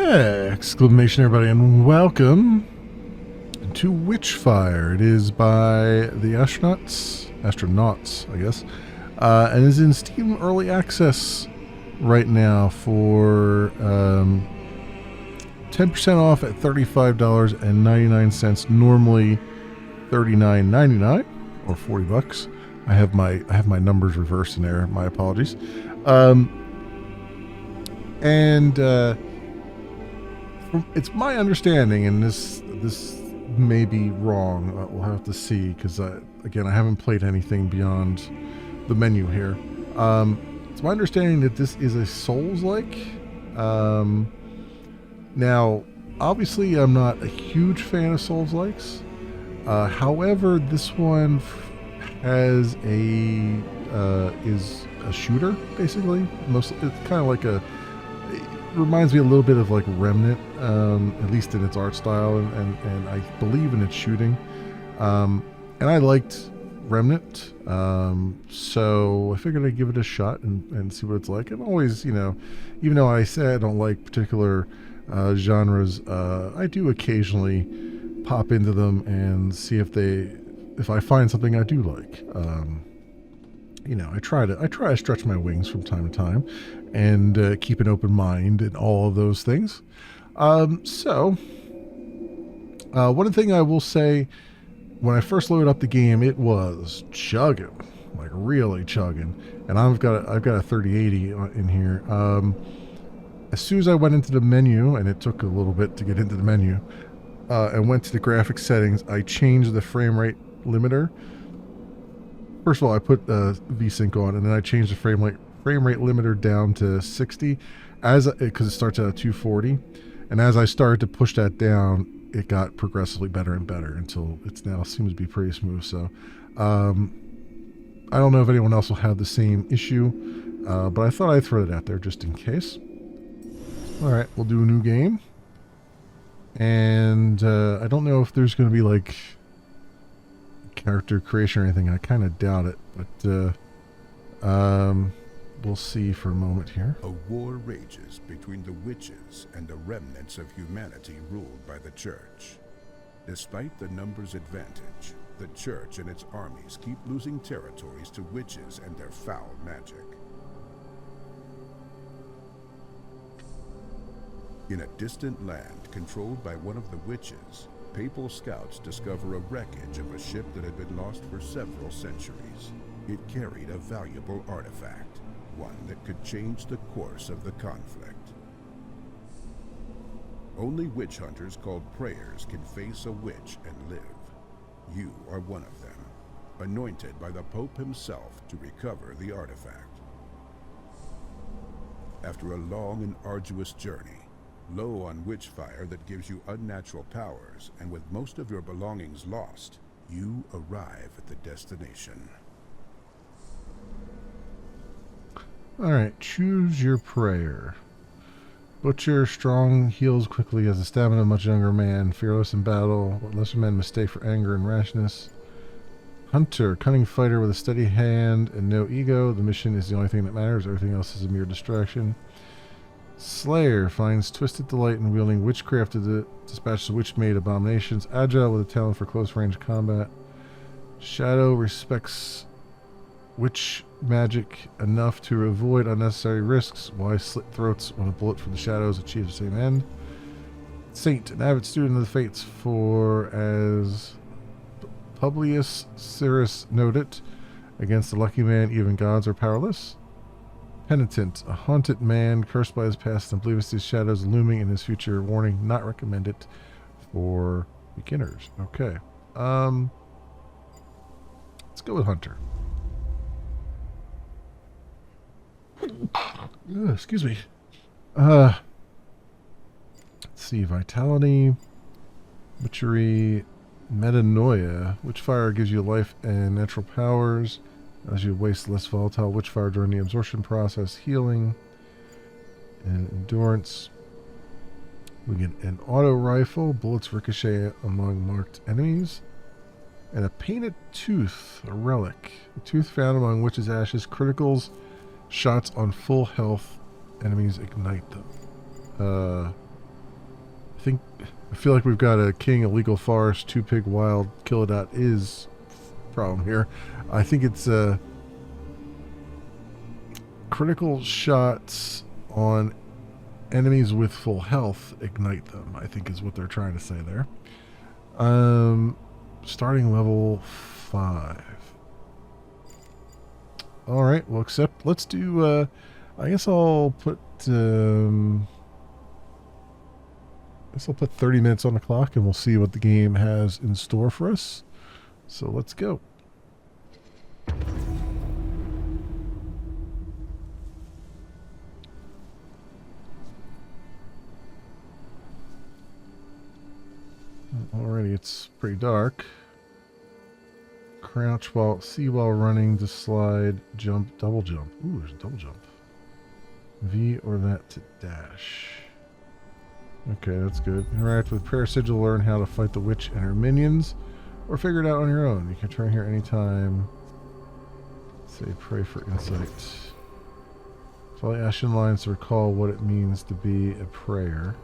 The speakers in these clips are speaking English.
Exclamation everybody, and welcome to Witchfire. It is by the astronauts, I guess, and is in Steam Early Access right now for 10% off at $35.99, normally $39.99 or $40. I have my numbers reversed in there. My apologies. It's my understanding, and this may be wrong. We'll have to see, because again, I haven't played anything beyond the menu here. It's my understanding that this is a Souls-like. Now, obviously, I'm not a huge fan of Souls-likes. However, this one has is a shooter, basically. It's kind of like reminds me a little bit of like Remnant, at least in its art style, and I believe in its shooting. And I liked Remnant, so I figured I'd give it a shot and see what it's like. And always, even though I say I don't like particular genres, I do occasionally pop into them and see if I find something I do like. I try to stretch my wings from time to time and keep an open mind and all of those things. One thing I will say, when I first loaded up the game, it was chugging, like really chugging. And I've got a 3080 in here. As soon as I went into the menu, and it took a little bit to get into the menu, and went to the graphics settings, I changed the frame rate limiter. First of all, I put VSync on, and then I changed the frame rate limiter down to 60, because it starts out at 240. And as I started to push that down, it got progressively better and better until it now seems to be pretty smooth. So I don't know if anyone else will have the same issue, but I thought I'd throw it out there just in case. All right, we'll do a new game. And I don't know if there's going to be like character creation or anything. I kind of doubt it, but we'll see for a moment here. A war rages between the witches and the remnants of humanity ruled by the church. Despite the numbers advantage, the church and its armies keep losing territories to witches and their foul magic. In a distant land controlled by one of the witches, papal scouts discover a wreckage of a ship that had been lost for several centuries. It carried a valuable artifact, one that could change the course of the conflict. Only witch hunters called prayers can face a witch and live. You are one of them, anointed by the Pope himself to recover the artifact. After a long and arduous journey, low on witchfire that gives you unnatural powers, and with most of your belongings lost, you arrive at the destination. Alright, choose your prayer. Butcher, strong, heals quickly, has the stamina of a much younger man, fearless in battle, what lesser men mistake for anger and rashness. Hunter, cunning fighter with a steady hand and no ego. The mission is the only thing that matters, everything else is a mere distraction. Slayer finds twisted delight in wielding witchcraft to dispatch the witch-made abominations. Agile with a talent for close-range combat. Shadow respects witch magic enough to avoid unnecessary risks. Wise slit throats when a bullet from the shadows achieves the same end. Saint, an avid student of the fates, for as Publius Cyrus noted, against the lucky man even gods are powerless. Penitent, a haunted man cursed by his past and believes his shadows looming in his future. Warning, not recommended for beginners. Okay. Let's go with Hunter. Excuse me. Let's see. Vitality, Witchery, Metanoia. Witchfire gives you life and natural powers. As you waste less volatile witchfire during the absorption process. Healing and endurance. We get an auto rifle. Bullets ricochet among marked enemies. And a painted tooth, a relic. A tooth found among witches' ashes. Criticals, shots on full health. Enemies ignite them. I feel like we've got a king, a legal forest, 2 pig, wild, kill it is problem here. I think it's critical shots on enemies with full health ignite them, I think is what they're trying to say there. Starting level 5. Alright, well, except let's do, I guess I'll put 30 minutes on the clock and we'll see what the game has in store for us. So let's go. Already it's pretty dark. Crouch while, C while running to slide, jump, double jump. Ooh, there's a double jump. V or that to dash. Okay, that's good. Interact with prayer sigil, learn how to fight the witch and her minions, or figure it out on your own. You can turn here anytime. Say pray for insight. Follow ashen lines to recall what it means to be a prayer.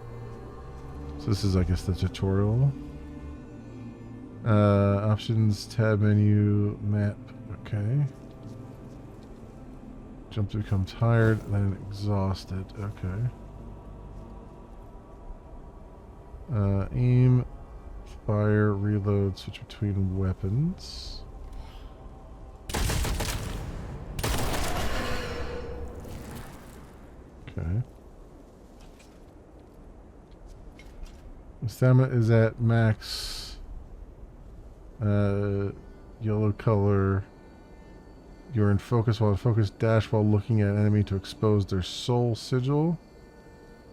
So this is, I guess, the tutorial. Options, tab menu, map. Okay. Jump to become tired, then exhausted. Okay. Aim, fire, reload, switch between weapons. Okay. Stamina is at max. Yellow color. You're in focus while in focus. Dash while looking at an enemy to expose their soul sigil.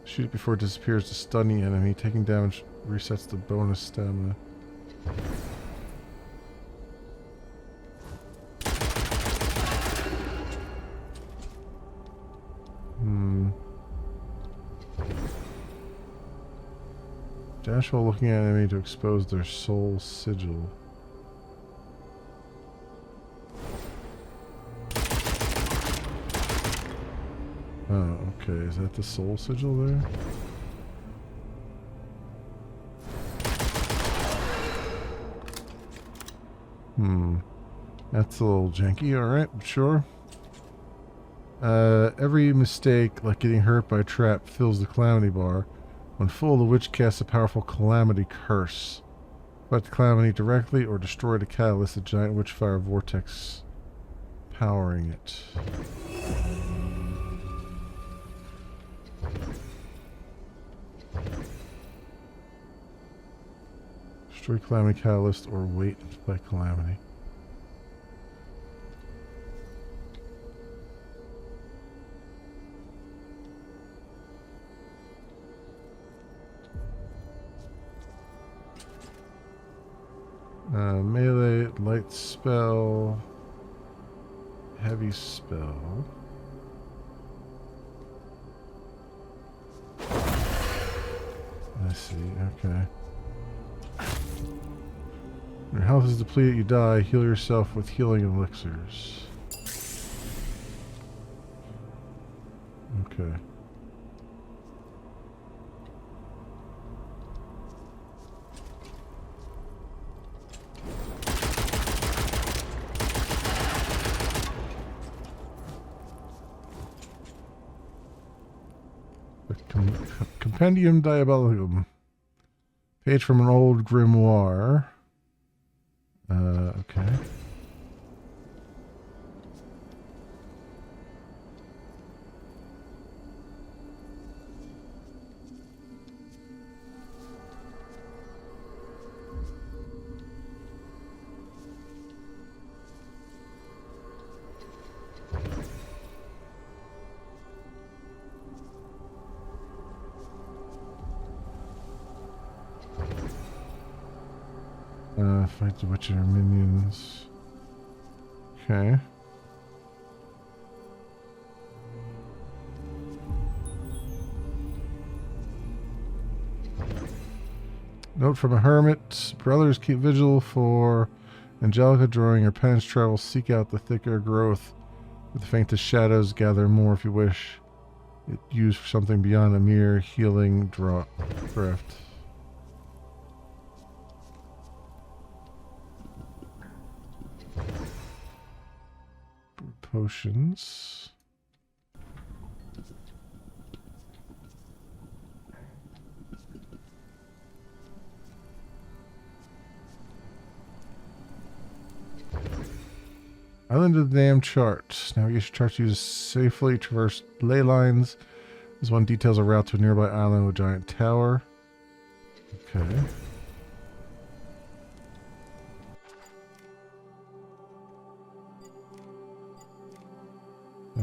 Shoot it before it disappears to stun the enemy. Taking damage resets the bonus stamina. Dash while looking at an enemy to expose their soul sigil. Oh, okay. Is that the soul sigil there? That's a little janky. Alright, sure. Every mistake, like getting hurt by a trap, fills the calamity bar. When full, the witch casts a powerful calamity curse. Fight the calamity directly or destroy the catalyst, the giant witchfire vortex powering it. Destroy calamity catalyst or wait and fight calamity. Melee, light spell, heavy spell. I see, okay. Your health is depleted, you die. Heal yourself with healing elixirs. Okay. Compendium Diabolicum. Page from an old grimoire. Okay. Fight the witch and her minions. Okay. Note from a hermit. Brothers, keep vigil for Angelica during her penance travels. Seek out the thicker growth. With the faintest shadows, gather more if you wish. It used for something beyond a mere healing draft. potions. Island of the Damned chart. Navigation charts use safely traverse ley lines. This one details a route to a nearby island with a giant tower. Okay.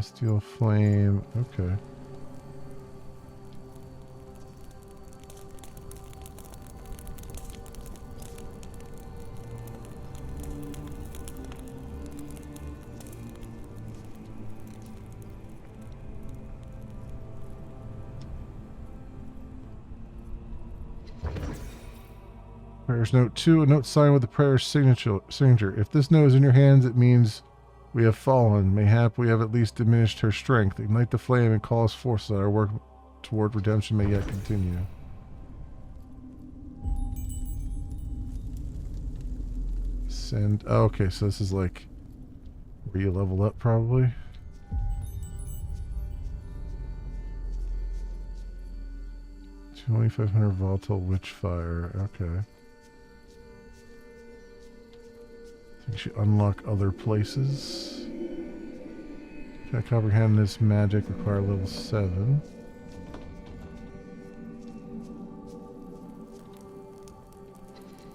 Steel flame. Okay. Prayer's note 2, a note signed with the prayer's signature. If this note is in your hands, it means we have fallen. Mayhap we have at least diminished her strength. Ignite the flame and call us forth so that our work toward redemption may yet continue. Send. Oh, okay, so this is like where you level up, probably. $2,500 volatile Witchfire. Okay. I think she unlock other places. Can I comprehend this magic? Require level 7.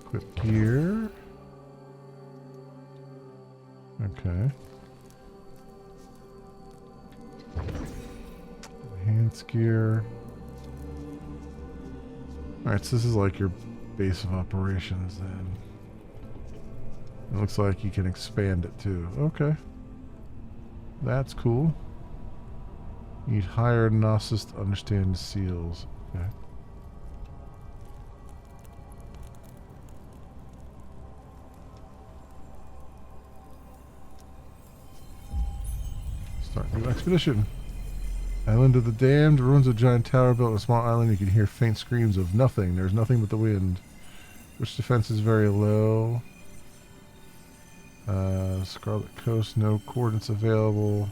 Equip gear. Okay. Enhance gear. Alright, so this is like your base of operations then. It looks like you can expand it too. Okay. That's cool. You need higher gnosis to understand seals. Okay. Start new expedition. Island of the Damned, ruins of a giant tower built on a small island. You can hear faint screams of nothing. There's nothing but the wind. Which defense is very low. Scarlet Coast, no coordinates available.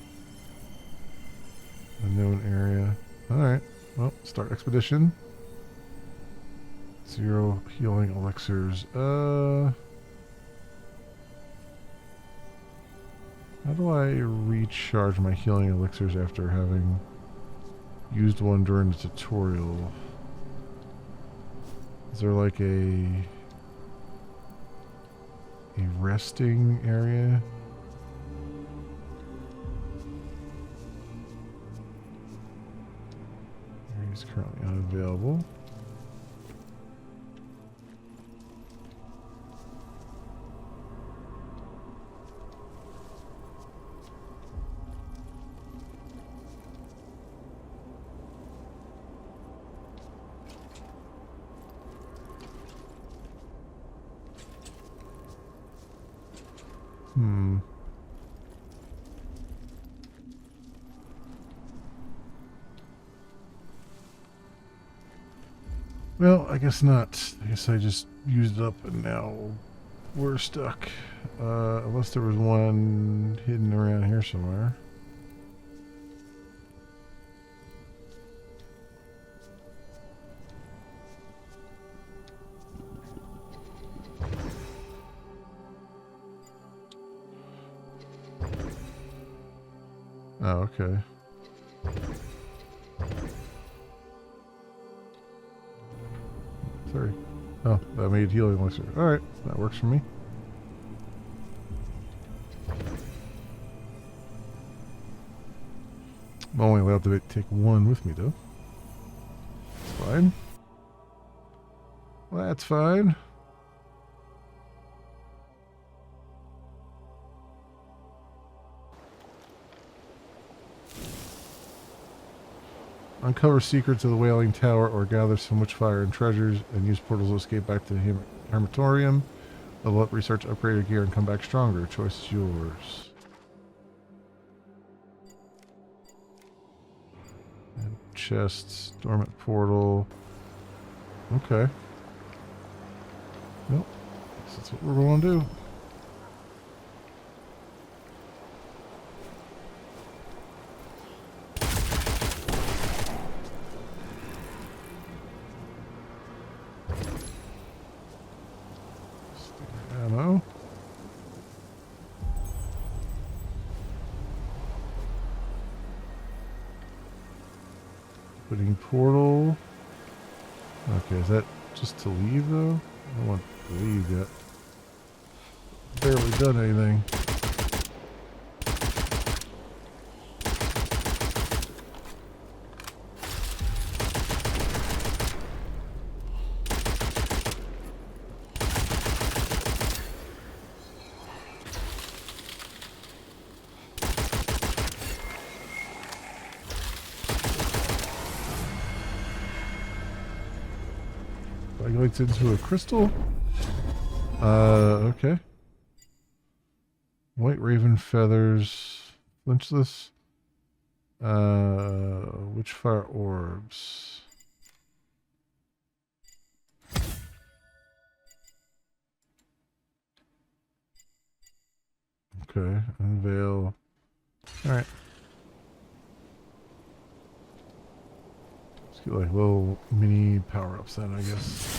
Unknown area. Alright, well, start expedition. 0 healing elixirs. How do I recharge my healing elixirs after having used one during the tutorial? Is there like a resting area? Area is currently unavailable. Well, I guess not. I guess I just used it up and now we're stuck. Unless there was one hidden around here somewhere. Oh, okay. Sorry. Oh, that made healing elixir. Alright, that works for me. I'm only allowed to take one with me, though. That's fine. Well, that's fine. Uncover secrets of the Wailing Tower or gather some witchfire and treasures and use portals to escape back to the Hermitorium. Level up, research, upgrade your gear, and come back stronger. Choice is yours. And chests, dormant portal. Okay. Well, that's what we're going to do. Opening portal. Okay, is that just to leave though? I don't want to leave yet. Barely done anything. Lights into a crystal. Okay. White raven feathers. Flinchless. Witchfire orbs. Okay. Unveil. Alright. Let's get like little mini power-ups then, I guess.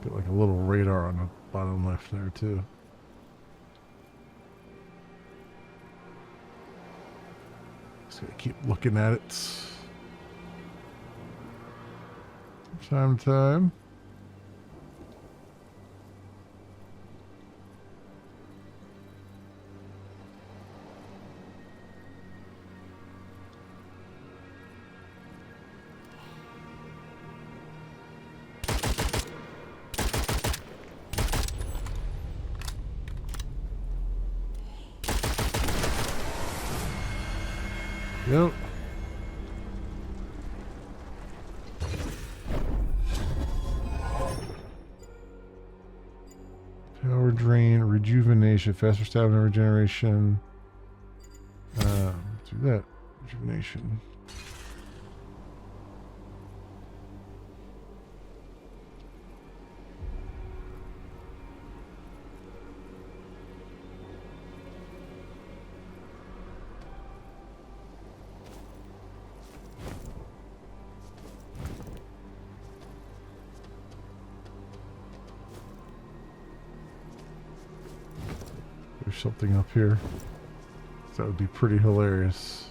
Got like a little radar on the bottom left there too. Just gotta keep looking at it. Time to time. Yep. Power drain, rejuvenation, faster stamina regeneration. Do that. Rejuvenation. There's something up here. That would be pretty hilarious.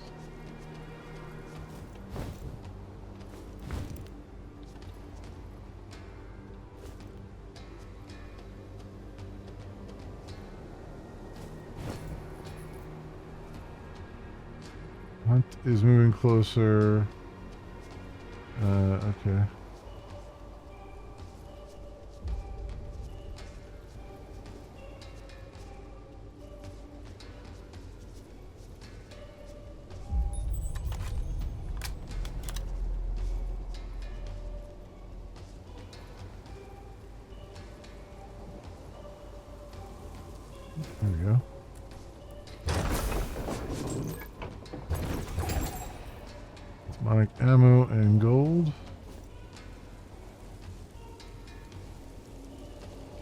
Hunt is moving closer. Okay. There we go. Demonic ammo and gold.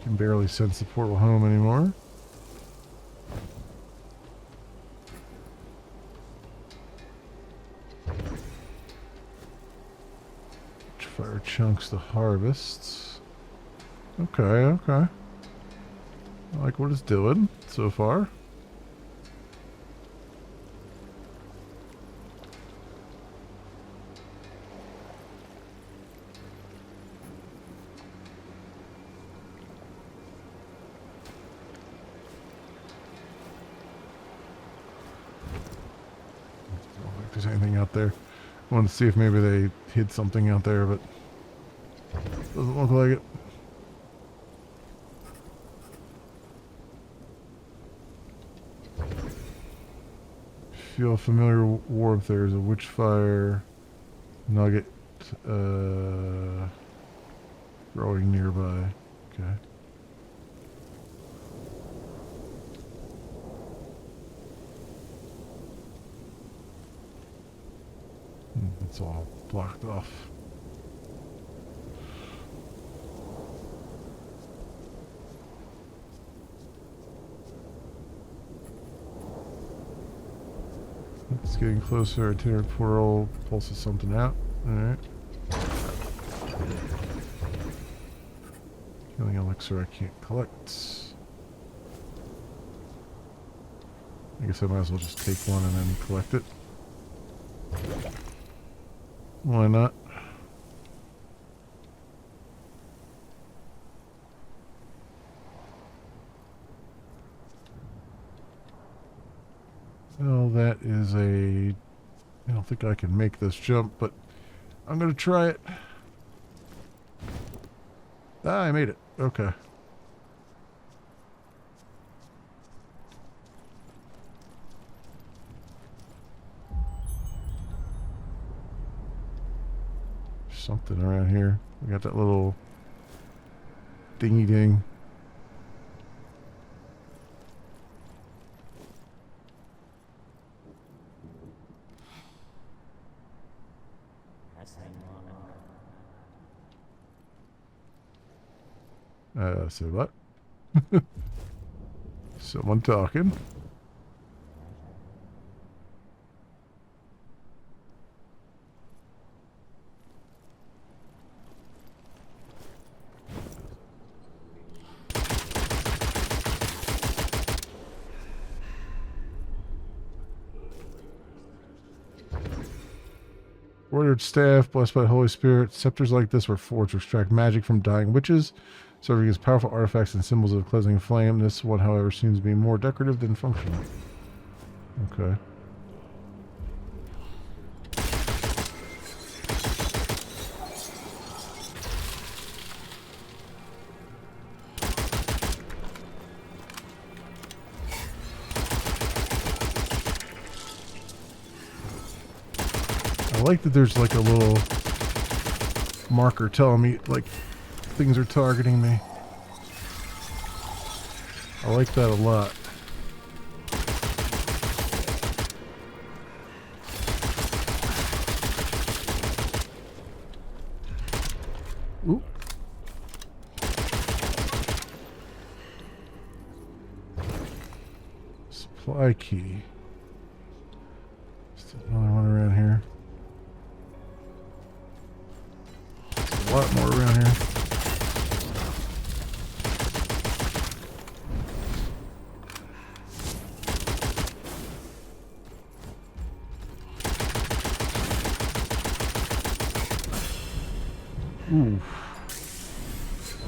Can barely sense the portal home anymore. Witchfire chunks to harvest. Okay, okay. I like what it's doing so far. I don't think there's anything out there. I wanted to see if maybe they hid something out there, but doesn't look like it. Feel familiar warmth. There's a Witchfire nugget growing nearby. Okay. It's all blocked off. Let's getting closer. Itinerant portal pulses something out. Alright. Healing elixir I can't collect. I guess I might as well just take one and then collect it. Why not? Well, that is a... I don't think I can make this jump, but I'm going to try it. Ah, I made it. Okay. Something around here. We got that little dingy ding. Say what? Someone talking. Ordered staff, blessed by the Holy Spirit. Scepters like this were forged to extract magic from dying witches, serving as powerful artifacts and symbols of cleansing flame. This one, however, seems to be more decorative than functional. Okay. I like that there's like a little marker telling me like things are targeting me. I like that a lot. Oop. Supply key. Still another one around here. A lot more around here. Ooh.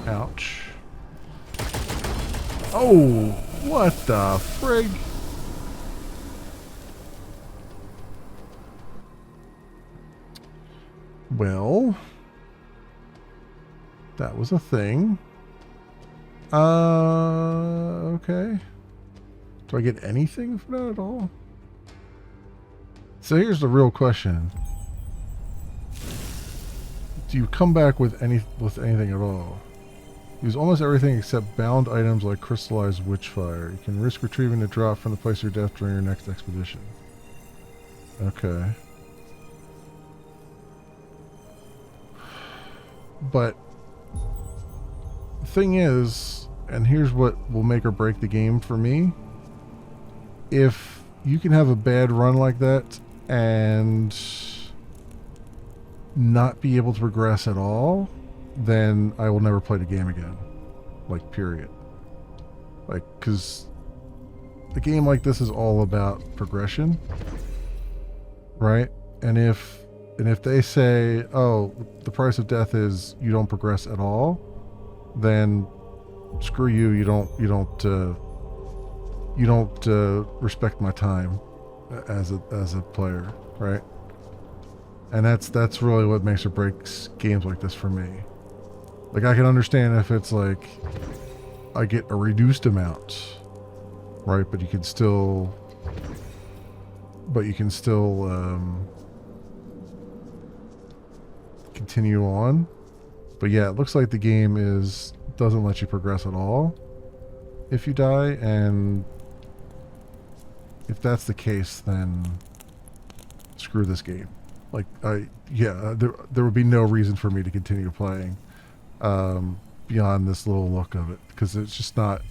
Ouch. Oh, what the frig? Well, that was a thing. Okay. Do I get anything for that at all? So here's the real question. Do you come back with anything at all? Use almost everything except bound items like crystallized witchfire. You can risk retrieving the drop from the place of your death during your next expedition. Okay. But the thing is, and here's what will make or break the game for me, if you can have a bad run like that and not be able to progress at all, then I will never play the game again. Like, period. Like, because the game like this is all about progression, right? And if they say, oh, the price of death is you don't progress at all, then screw you. You don't respect my time as a player, right? And that's really what makes or breaks games like this for me. Like, I can understand if it's like I get a reduced amount, right? But you can still continue on. But yeah, it looks like the game doesn't let you progress at all if you die, and if that's the case, then screw this game. Like, there would be no reason for me to continue playing beyond this little look of it, because it's just not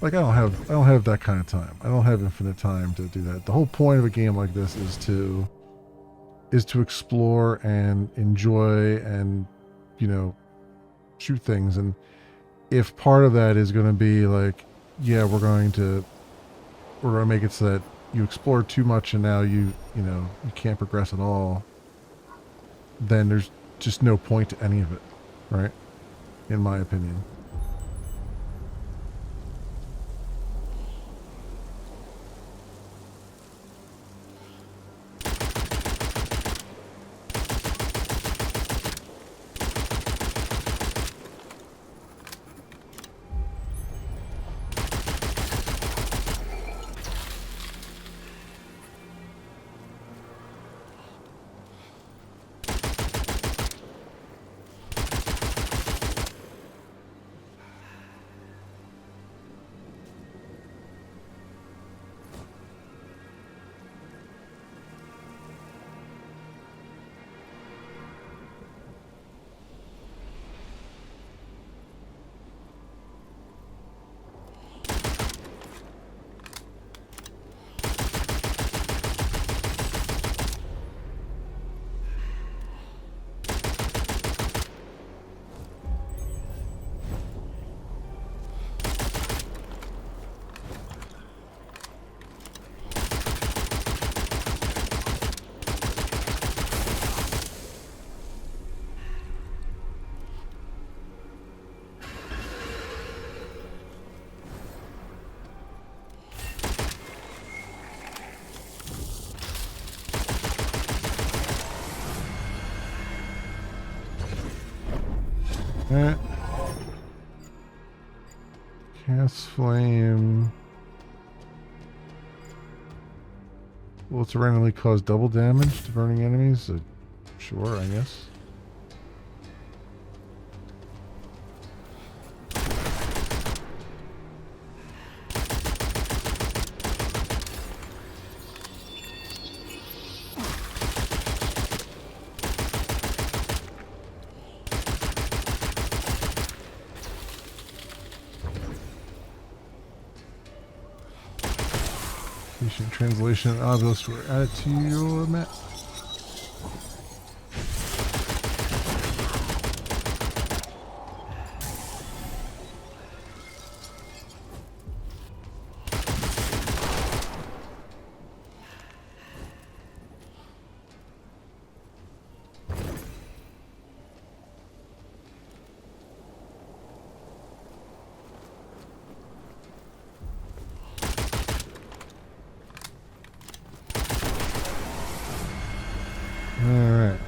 Like I don't have that kind of time. I don't have infinite time to do that. The whole point of a game like this is to explore and enjoy and, you know, shoot things. And if part of that is going to be like, yeah, we're going to make it so that you explore too much and now you know, you can't progress at all, then there's just no point to any of it, right? In my opinion. Alright. Cast flame. Will it randomly cause double damage to burning enemies? Sure, I guess. Translation obelisk were added to your map. Alright.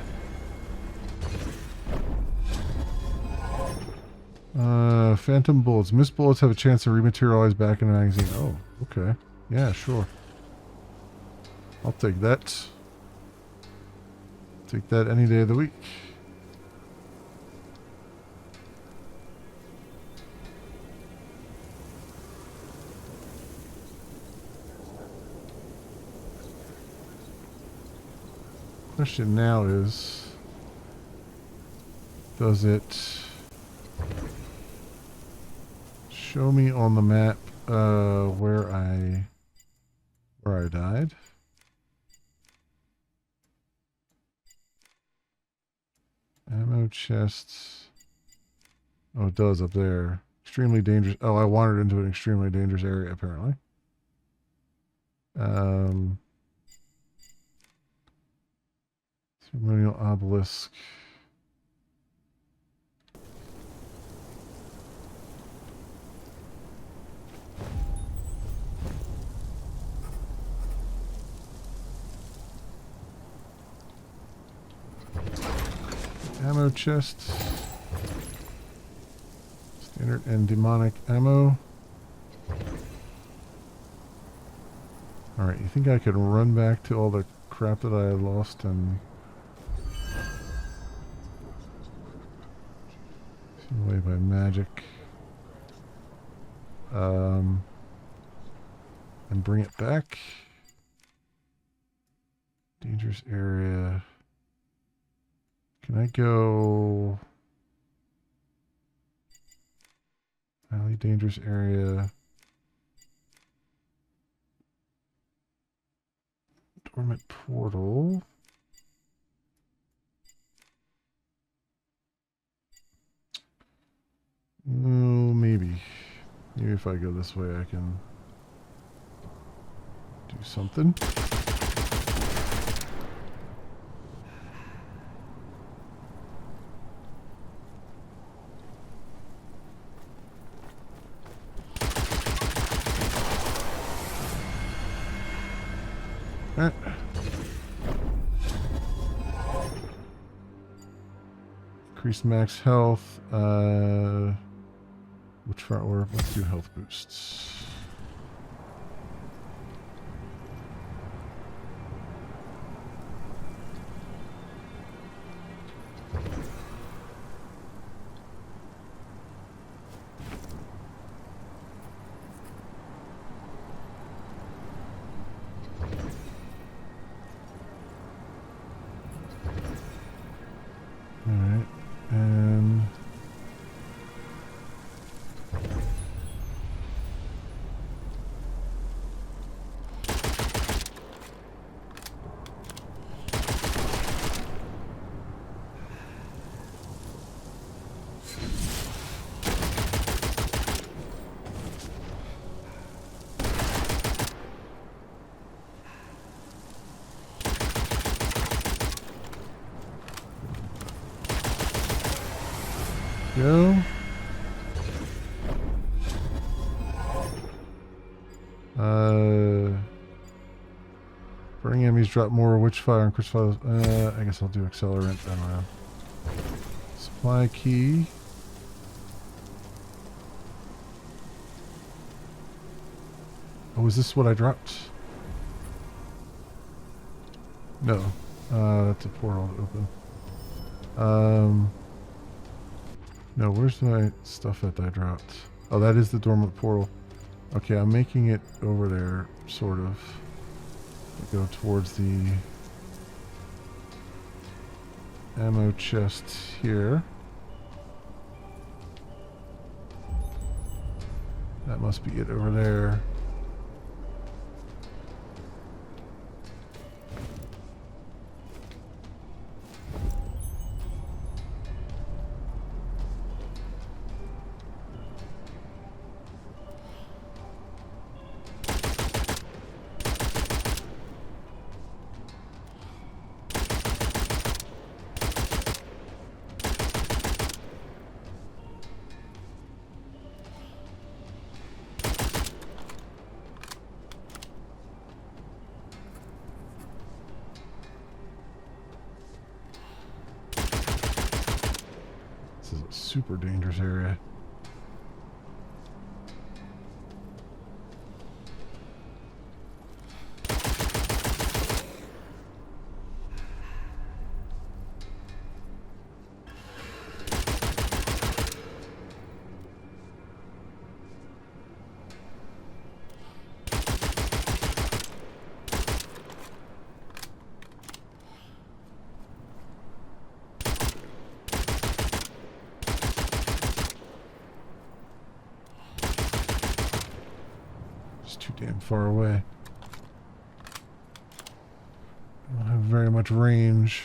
Phantom bullets. Missed bullets have a chance to rematerialize back in the magazine. Oh, okay. Yeah, sure. I'll take that. Take that any day of the week. Question now is, does it show me on the map where I died? Ammo chests. Oh, it does up there. Extremely dangerous. Oh, I wandered into an extremely dangerous area apparently. Ceremonial obelisk. Ammo chest. Standard and demonic ammo. Alright, you think I could run back to all the crap that I lost and away by magic. And bring it back. Dangerous area. Can I go... Highly dangerous area. Dormant portal. Oh, maybe. Maybe if I go this way, I can do something. Alright. Increased max health. Which front order? Let's do health boosts. Alright, and go. Burning enemies drop more Witchfire and Crucify. I guess I'll do Accelerant. I don't know. Supply key. Oh, is this what I dropped? No. That's a portal to open. No, where's my stuff that I dropped? Oh, that is the dormant portal. Okay, I'm making it over there, sort of. Go towards the ammo chest here. That must be it over there. This is a super dangerous area. Too damn far away. I don't have very much range.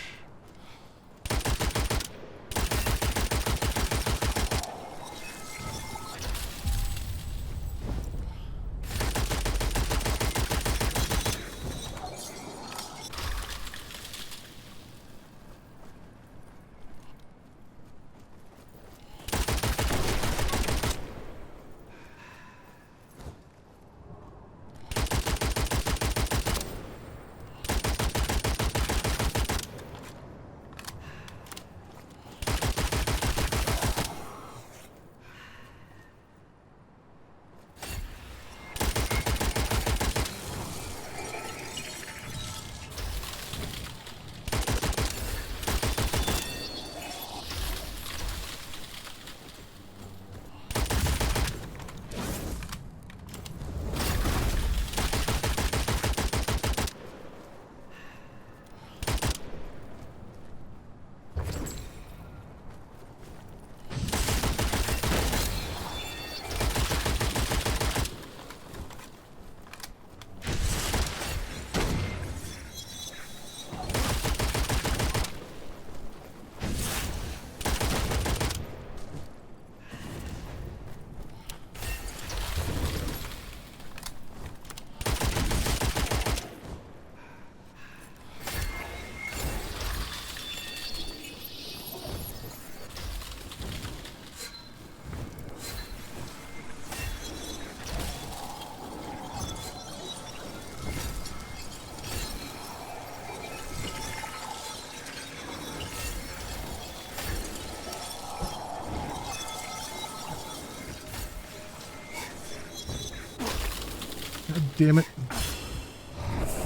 damn it.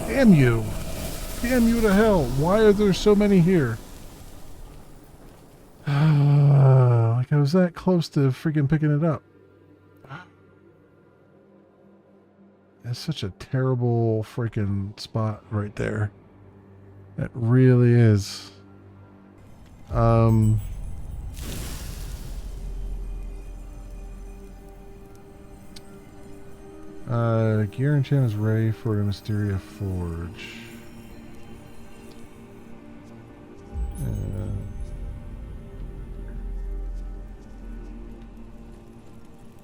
Damn you. Damn you to hell. Why are there so many here? Like I was that close to freaking picking it up. That's such a terrible freaking spot right there. It really is. Gear enchant is ready for the Mysteria Forge.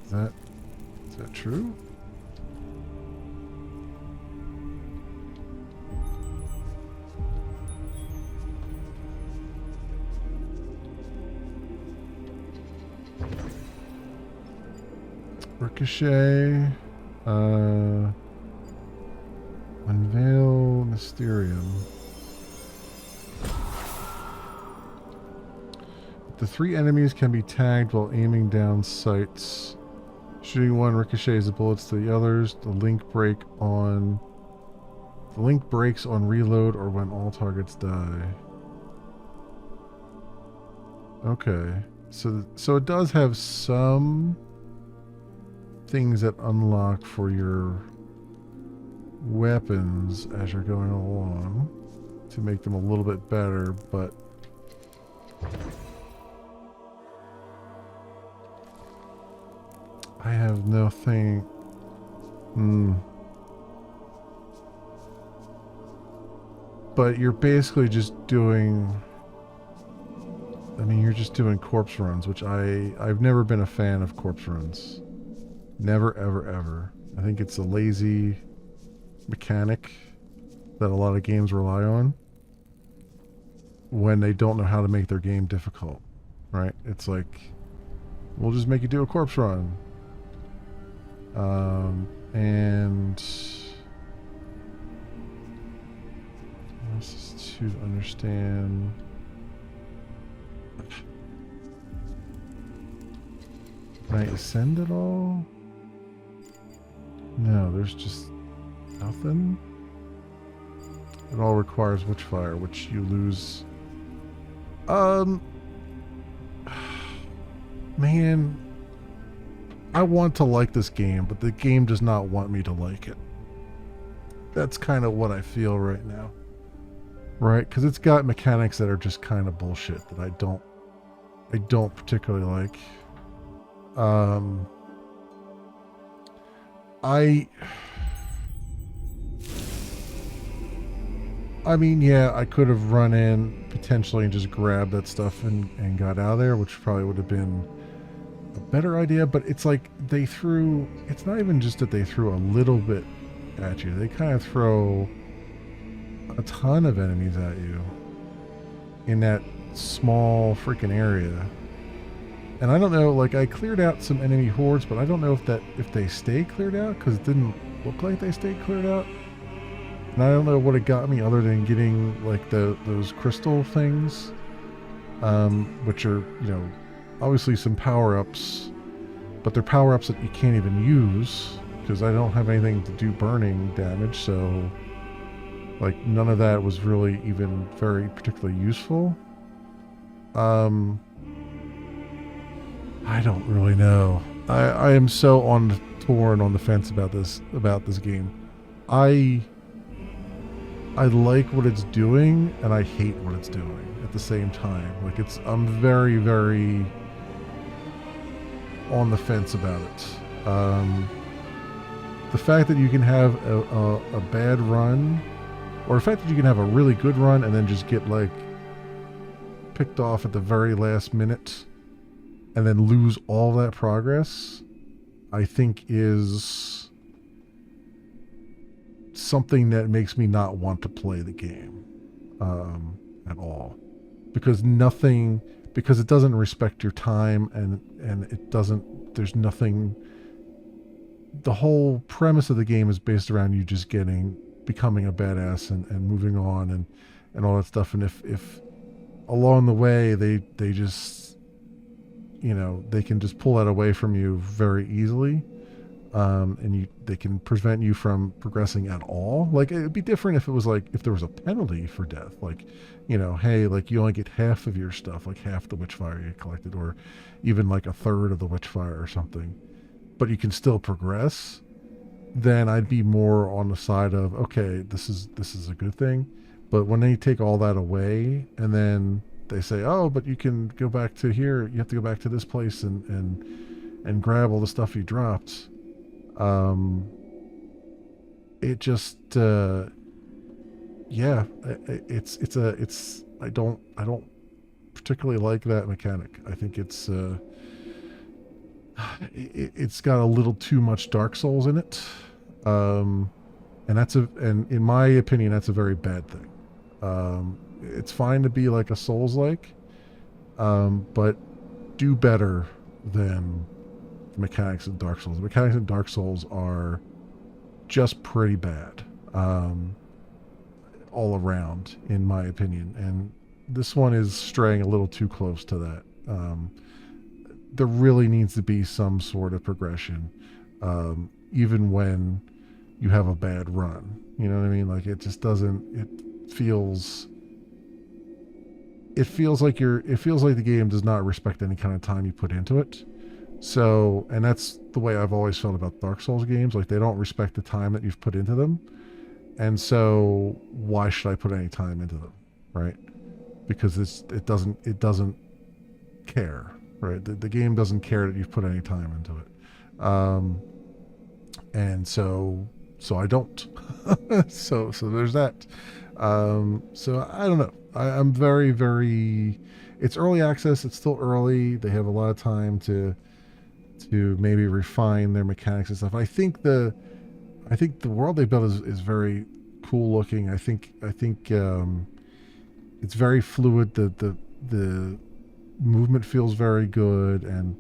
Is that true? Ricochet. Unveil Mysterium. The 3 enemies can be tagged while aiming down sights. Shooting one ricochets the bullets to the others. The link breaks on reload or when all targets die. Okay. So it does have some things that unlock for your weapons as you're going along to make them a little bit better, but I have nothing. But you're basically just doing, I mean, you're just doing corpse runs, which I've never been a fan of corpse runs. Never, ever, ever. I think it's a lazy mechanic that a lot of games rely on when they don't know how to make their game difficult, right? It's like, we'll just make you do a corpse run. And this is to understand. Can I ascend at all? No, there's just nothing. It all requires Witchfire, which you lose. Man, I want to like this game, but the game does not want me to like it. That's kind of what I feel right now. Right? Because it's got mechanics that are just kind of bullshit that I don't particularly like. I mean, yeah, I could have run in potentially and just grabbed that stuff and got out of there, which probably would have been a better idea, but it's like it's not even just that they threw a little bit at you. They kind of throw a ton of enemies at you in that small freaking area. And I don't know, like, I cleared out some enemy hordes, but I don't know if they stay cleared out, because it didn't look like they stayed cleared out. And I don't know what it got me other than getting, like, those crystal things, which are, you know, obviously some power-ups, but they're power-ups that you can't even use, because I don't have anything to do burning damage, so, like, none of that was really even very particularly useful. I don't really know. I am so torn on the fence about this game. I like what it's doing, and I hate what it's doing at the same time. Like, I'm very, very on the fence about it. The fact that you can have a bad run, or the fact that you can have a really good run and then just get, like, picked off at the very last minute and then lose all that progress, I think is something that makes me not want to play the game at all, because it doesn't respect your time, and there's nothing. The whole premise of the game is based around you just becoming a badass and moving on and all that stuff, and if along the way they just, you know, they can just pull that away from you very easily, and they can prevent you from progressing at all. Like it'd be different if it was like if there was a penalty for death, like hey, like you only get half of your stuff, like half the Witchfire you collected, or even like a third of the Witchfire or something, but you can still progress. Then I'd be more on the side of okay, this is a good thing. But when they take all that away and then they say, oh, but you can go back to here, you have to go back to this place and grab all the stuff you dropped. It just yeah, it's I don't particularly like that mechanic. I think it's got a little too much Dark Souls in it, and and in my opinion that's a very bad thing. It's fine to be like a Souls-like, but do better than the mechanics in Dark Souls. The mechanics in Dark Souls are just pretty bad, all around, in my opinion. And this one is straying a little too close to that. There really needs to be some sort of progression, even when you have a bad run. You know what I mean? Like it just doesn't. It feels like the game does not respect any kind of time you put into it. So, and that's the way I've always felt about Dark Souls games. Like they don't respect the time that you've put into them. And so why should I put any time into them? Right? Because it doesn't care, right? The game doesn't care that you've put any time into it. And so I don't. so there's that. So I don't know. I'm very, very, it's early access. It's still early. They have a lot of time to maybe refine their mechanics and stuff. I think the world they built is very cool looking. I think it's very fluid. The movement feels very good, and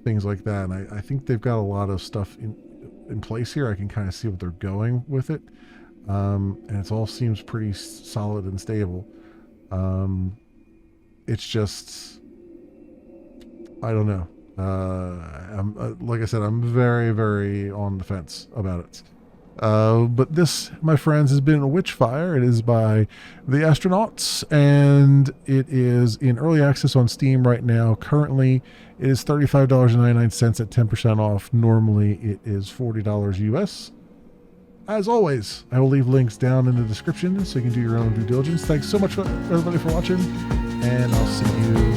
things like that. And I think they've got a lot of stuff in place here. I can kind of see what they're going with it. And it all seems pretty solid and stable. It's just, I don't know. Like I said, I'm very, very on the fence about it. But this, my friends, has been Witchfire. It is by the Astronauts, and it is in early access on Steam right now. Currently, it is $35.99 at 10% off. Normally, it is $40 US. As always, I will leave links down in the description so you can do your own due diligence. Thanks so much, everybody, for watching, and I'll see you